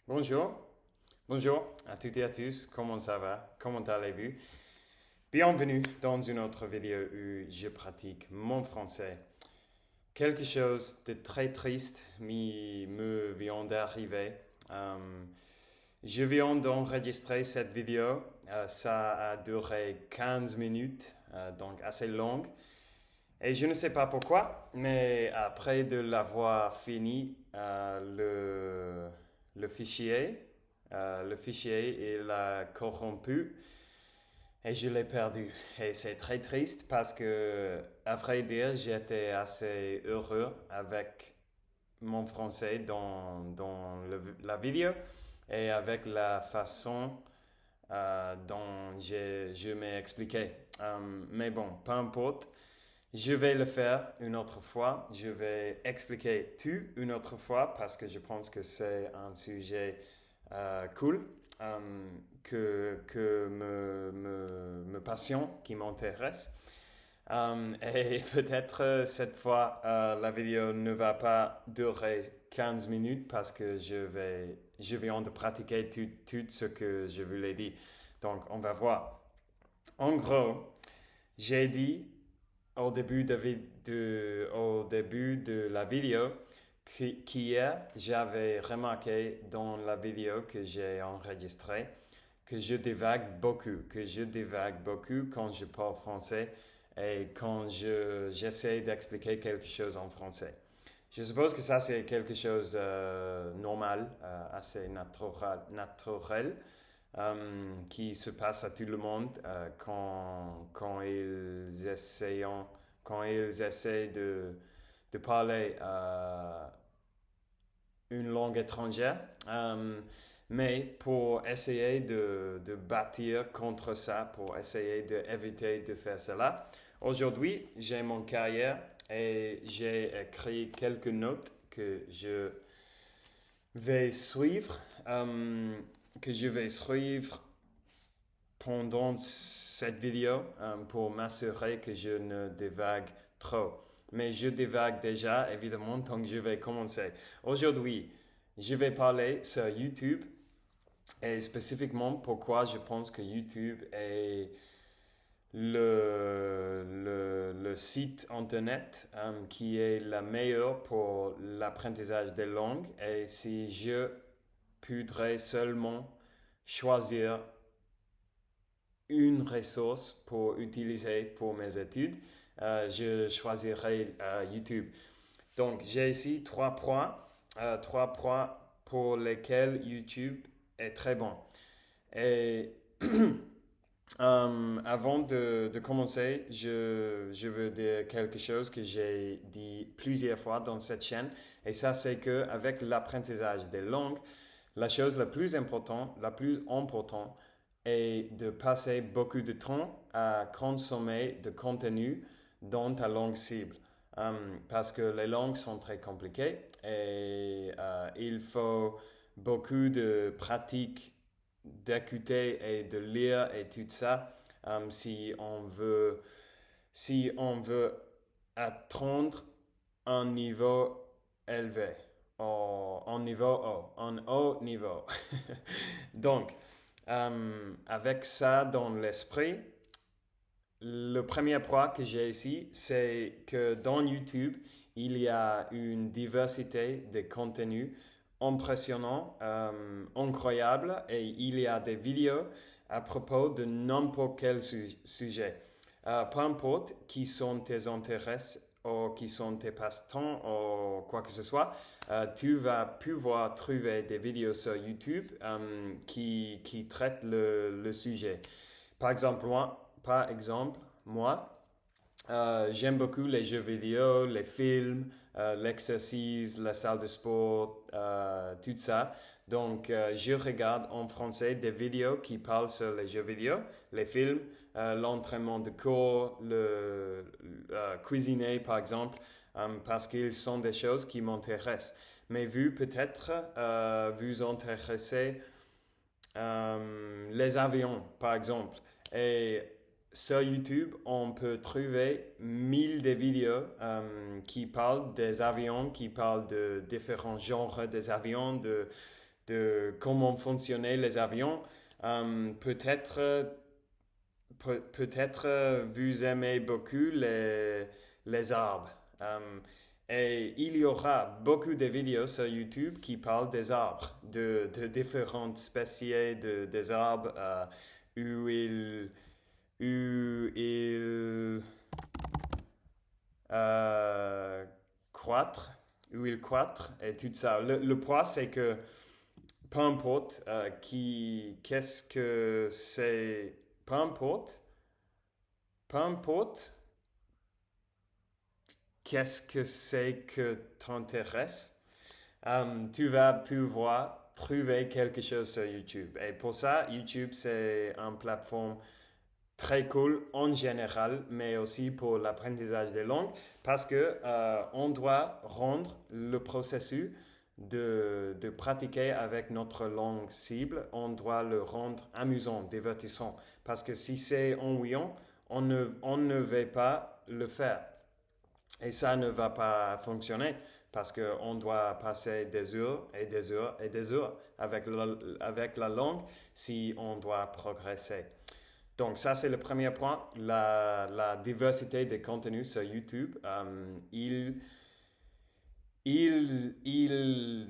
Bonjour, bonjour à toutes et à tous, comment ça va? Comment allez-vous? Bienvenue dans une autre vidéo où je pratique mon français. Quelque chose de très triste me vient d'arriver. Euh, je viens d'enregistrer cette vidéo, ça a duré 15 minutes, donc assez longue. Et je ne sais pas pourquoi, mais après de l'avoir fini, le fichier, il a corrompu et je l'ai perdu. Et c'est très triste parce que, à vrai dire, j'étais assez heureux avec mon français dans la vidéo et avec la façon dont je m'ai expliqué. Mais bon, peu importe. Je vais le faire une autre fois. Je vais expliquer tout une autre fois parce que je pense que c'est un sujet cool que me passionne, qui m'intéresse. Et peut-être cette fois, la vidéo ne va pas durer 15 minutes parce que je viens de pratiquer tout ce que je vous l'ai dit. Donc, on va voir. En gros, j'ai dit au début de la vidéo qu'hier, j'avais remarqué dans la vidéo que j'ai enregistrée que je divague beaucoup quand je parle français et quand j'essaie d'expliquer quelque chose en français. Je suppose que ça, c'est quelque chose normal, assez naturel qui se passe à tout le monde quand ils essaient de parler une langue étrangère. Mais pour essayer de bâtir contre ça, pour essayer d'éviter de faire cela, aujourd'hui, j'ai mon carrière et j'ai écrit quelques notes vais suivre, euh, que je vais suivre pendant cette vidéo pour m'assurer que je ne divague trop. Mais je divague déjà, évidemment, donc je vais commencer. Aujourd'hui, je vais parler sur YouTube et spécifiquement pourquoi je pense que YouTube est le site internet qui est la meilleure pour l'apprentissage des langues. Et si je voudrais seulement choisir une ressource pour utiliser pour mes études, je choisirai YouTube. Donc, j'ai ici trois points pour lesquels YouTube est très bon. Et avant de commencer, je veux dire quelque chose que j'ai dit plusieurs fois dans cette chaîne. Et ça, c'est que avec l'apprentissage des langues, la plus importante est de passer beaucoup de temps à consommer de contenu dans ta langue cible. Parce que les langues sont très compliquées et il faut beaucoup de pratique d'écouter et de lire et tout ça si on veut atteindre un niveau élevé, un haut niveau. Donc, avec ça dans l'esprit, le premier point que j'ai ici, c'est que dans YouTube, il y a une diversité de contenus impressionnant, incroyable, et il y a des vidéos à propos de n'importe quel sujet. Peu importe qui sont tes intérêts ou qui sont tes passe-temps ou quoi que ce soit, tu vas pouvoir trouver des vidéos sur YouTube qui traitent le sujet. Par exemple, moi, j'aime beaucoup les jeux vidéo, les films, l'exercice, la salle de sport, tout ça. Donc, je regarde en français des vidéos qui parlent sur les jeux vidéo, les films, l'entraînement de corps, cuisiner par exemple, parce qu'ils sont des choses qui m'intéressent. Mais vu peut-être vous intéresser les avions, par exemple. Et sur YouTube, on peut trouver mille de vidéos qui parlent des avions, qui parlent de différents genres des avions, de comment fonctionnaient les avions. Peut-être vous aimez beaucoup les arbres. Et il y aura beaucoup de vidéos sur YouTube qui parlent des arbres, de différentes spécies des arbres où ils euh, croître, où ils croître et tout ça. Le point, c'est que peu importe qu'est-ce que c'est, peu importe, peu importe qu'est-ce que c'est que t'intéresse, tu vas pouvoir trouver quelque chose sur YouTube. Et pour ça, YouTube, c'est une plateforme très cool en général, mais aussi pour l'apprentissage des langues, parce que on doit rendre le processus de pratiquer avec notre langue cible, on doit le rendre amusant, divertissant, parce que si c'est ennuyant, on ne va pas le faire. Et ça ne va pas fonctionner parce qu'on doit passer des heures et des heures et des heures avec la langue si on doit progresser. Donc ça, c'est le premier point, la diversité des contenus sur YouTube. Il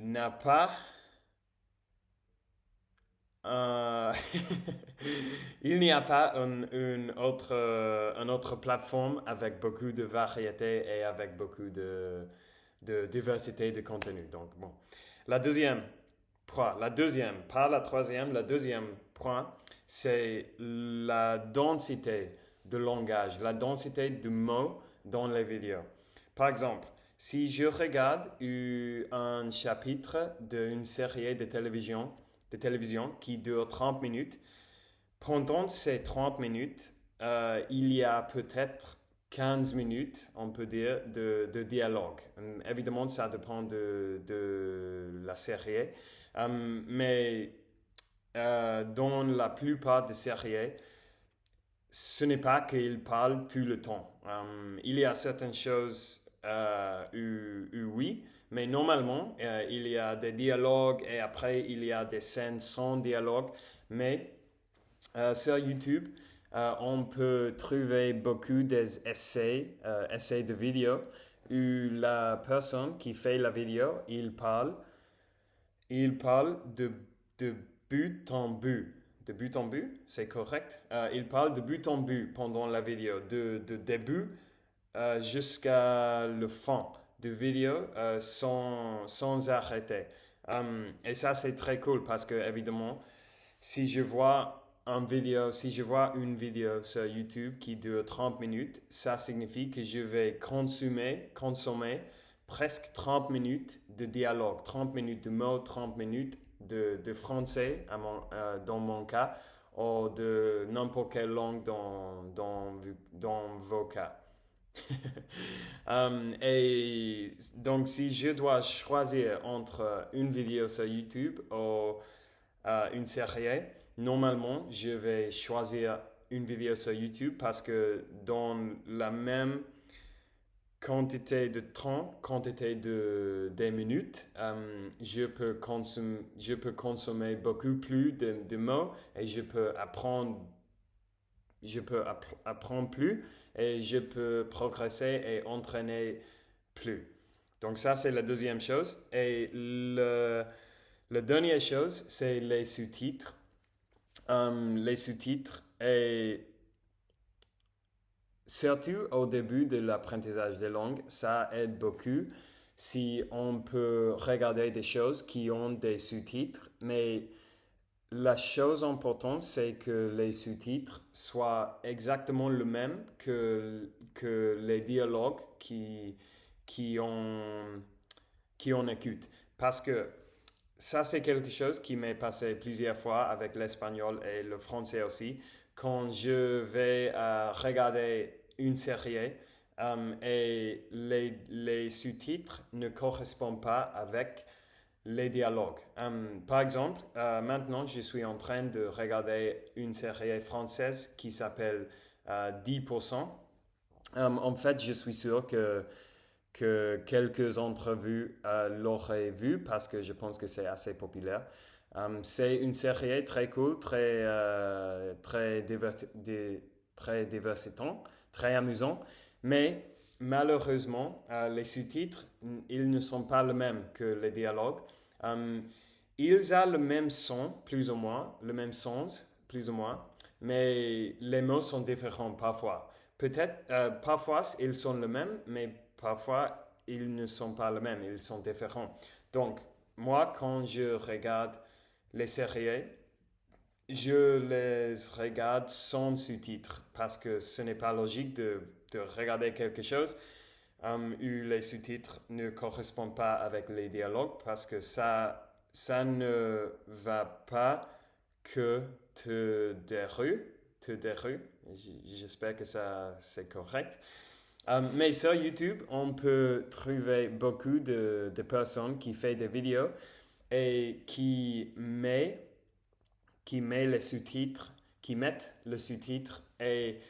n'a pas euh, il n'y a pas une autre plateforme avec beaucoup de variété et avec beaucoup de diversité de contenu. Donc, bon. La deuxième pas la troisième, la deuxième point, c'est la densité de langage, la densité de mots dans les vidéos. Par exemple, si je regarde un chapitre d'une série de télévision qui dure 30 minutes, pendant ces 30 minutes, il y a peut-être 15 minutes, on peut dire, de dialogue. Évidemment, ça dépend de la série, mais dans la plupart des séries, ce n'est pas qu'il parle tout le temps. Il y a certaines choses où oui, mais normalement, il y a des dialogues et après, il y a des scènes sans dialogue. Mais sur YouTube, on peut trouver beaucoup essais de vidéos où la personne qui fait la vidéo, il parle de but en but. De but en but, c'est correct. Il parle de but en but pendant la vidéo, de début jusqu'à le fin de vidéo sans arrêter. Et ça, c'est très cool parce que, évidemment, si je vois une vidéo sur YouTube qui dure 30 minutes, ça signifie que je vais consommer presque 30 minutes de dialogue, 30 minutes de mots, 30 minutes de français dans mon cas, ou de n'importe quelle langue dans vos cas. Et donc, si je dois choisir entre une vidéo sur YouTube ou une série, normalement, je vais choisir une vidéo sur YouTube parce que dans la même quantité des minutes, je peux consommer beaucoup plus de mots et je peux apprendre plus et je peux progresser et entraîner plus. Donc ça, c'est la deuxième chose. Et la dernière chose, c'est les sous-titres. Les sous-titres et surtout au début de l'apprentissage des langues, ça aide beaucoup si on peut regarder des choses qui ont des sous-titres, mais la chose importante, c'est que les sous-titres soient exactement le même que les dialogues qui on, qui on écoute. Parce que ça, c'est quelque chose qui m'est passé plusieurs fois avec l'espagnol et le français aussi. Quand je vais regarder une série et les sous-titres ne correspondent pas avec les dialogues. Par exemple, maintenant, je suis en train de regarder une série française qui s'appelle 10%. En fait, je suis sûr que quelques d'entre vous l'auraient vu parce que je pense que c'est assez populaire. C'est une série très cool, très divertissant, très amusant, mais malheureusement, les sous-titres, ils ne sont pas les mêmes que les dialogues. Euh, Ils ont le même son, plus ou moins, le même sens, plus ou moins, mais les mots sont différents parfois. Peut-être, parfois, ils sont les mêmes, mais parfois, ils ne sont pas les mêmes, ils sont différents. Donc, moi, quand je regarde les séries, je les regarde sans sous-titres parce que ce n'est pas logique de regarder quelque chose où les sous-titres ne correspondent pas avec les dialogues parce que ça ne va pas que te déroule. J'espère que ça c'est correct. Mais sur YouTube, on peut trouver beaucoup de personnes qui font des vidéos et qui met les sous-titres, qui mettent le sous-titre et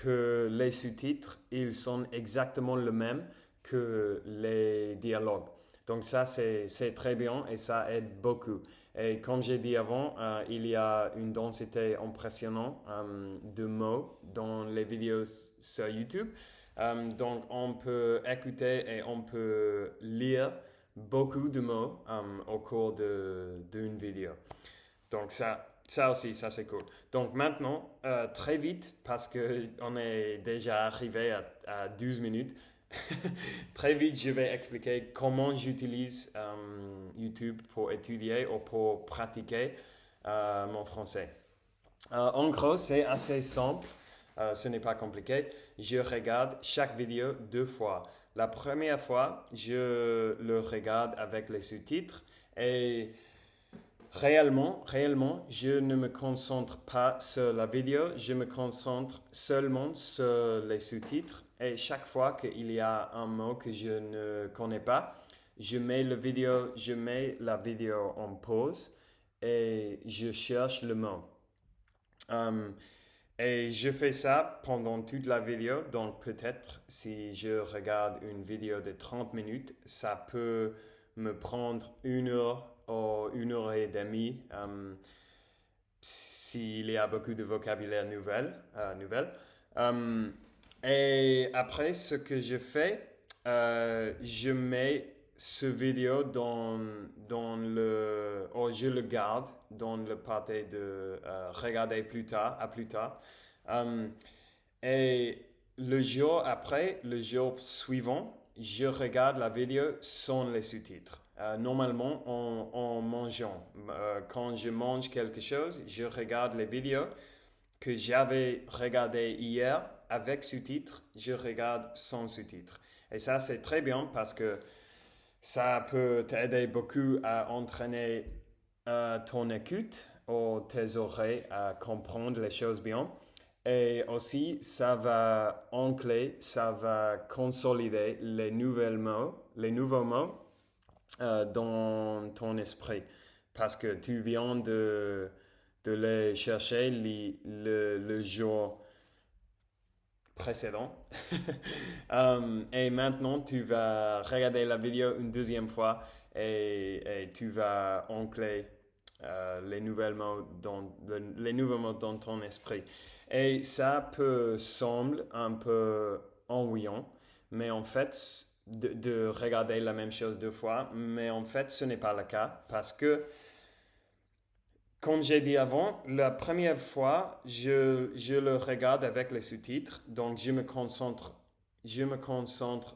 que les sous-titres, ils sont exactement les mêmes que les dialogues. Donc ça, c'est très bien et ça aide beaucoup. Et comme j'ai dit avant, il y a une densité impressionnante de mots dans les vidéos sur YouTube. Donc on peut écouter et on peut lire beaucoup de mots au cours d'une vidéo. Donc ça aussi, ça c'est cool. Donc maintenant, très vite, parce qu'on est déjà arrivé à 12 minutes, très vite je vais expliquer comment j'utilise YouTube pour étudier ou pour pratiquer mon français. En gros, c'est assez simple, ce n'est pas compliqué. Je regarde chaque vidéo deux fois. La première fois, je le regarde avec les sous-titres et réellement, je ne me concentre pas sur la vidéo, je me concentre seulement sur les sous-titres et chaque fois qu'il y a un mot que je ne connais pas, je mets la vidéo en pause et je cherche le mot. Euh, et je fais ça pendant toute la vidéo, donc peut-être si je regarde une vidéo de 30 minutes, ça peut me prendre une heure ou une heure et demie s'il y a beaucoup de vocabulaire nouvelle. Euh, et après, ce que je fais, je mets ce vidéo je le garde dans le partie de regarder à plus tard. Euh, et le jour après, le jour suivant, je regarde la vidéo sans les sous-titres. Normalement, en mangeant, quand je mange quelque chose, je regarde les vidéos que j'avais regardées hier avec sous-titres, je regarde sans sous-titres. Et ça, c'est très bien parce que ça peut t'aider beaucoup à entraîner ton écoute ou tes oreilles à comprendre les choses bien. Et aussi, ça va ancrer, ça va consolider les nouveaux mots dans ton esprit. Parce que tu viens de les chercher le jour précédent. Et maintenant, tu vas regarder la vidéo une deuxième fois et tu vas ancrer les nouveaux mots dans ton esprit. Et ça peut sembler un peu ennuyant, mais en fait, de regarder la même chose deux fois, mais en fait, ce n'est pas le cas parce que comme j'ai dit avant, la première fois, je le regarde avec les sous-titres, donc je me concentre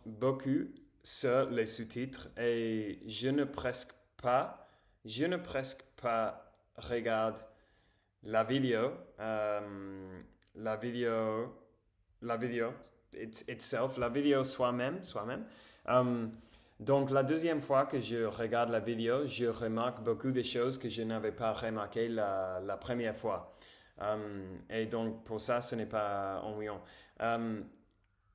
beaucoup sur les sous-titres et je ne presque pas regarde la vidéo, la vidéo, la vidéo la vidéo soi-même. Euh, donc la deuxième fois que je regarde la vidéo, je remarque beaucoup de choses que je n'avais pas remarquées la première fois. Et donc pour ça, ce n'est pas ennuyant. Euh,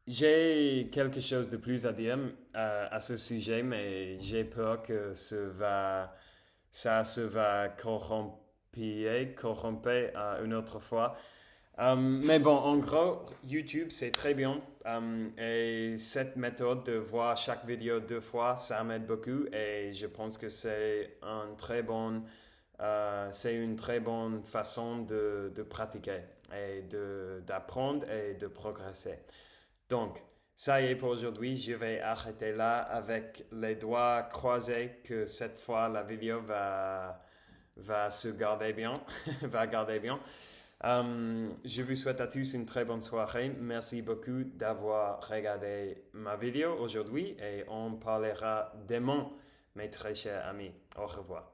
j'ai quelque chose de plus à dire à ce sujet, mais j'ai peur que ça se va corromper une autre fois. Mais bon, en gros, YouTube, c'est très bien. Et cette méthode de voir chaque vidéo deux fois, ça m'aide beaucoup. Et je pense que c'est une très bonne façon de pratiquer et d'apprendre et de progresser. Donc, ça y est pour aujourd'hui. Je vais arrêter là avec les doigts croisés que cette fois la vidéo va se garder bien, va garder bien. Je vous souhaite à tous une très bonne soirée. Merci beaucoup d'avoir regardé ma vidéo aujourd'hui et on parlera demain, mes très chers amis. Au revoir.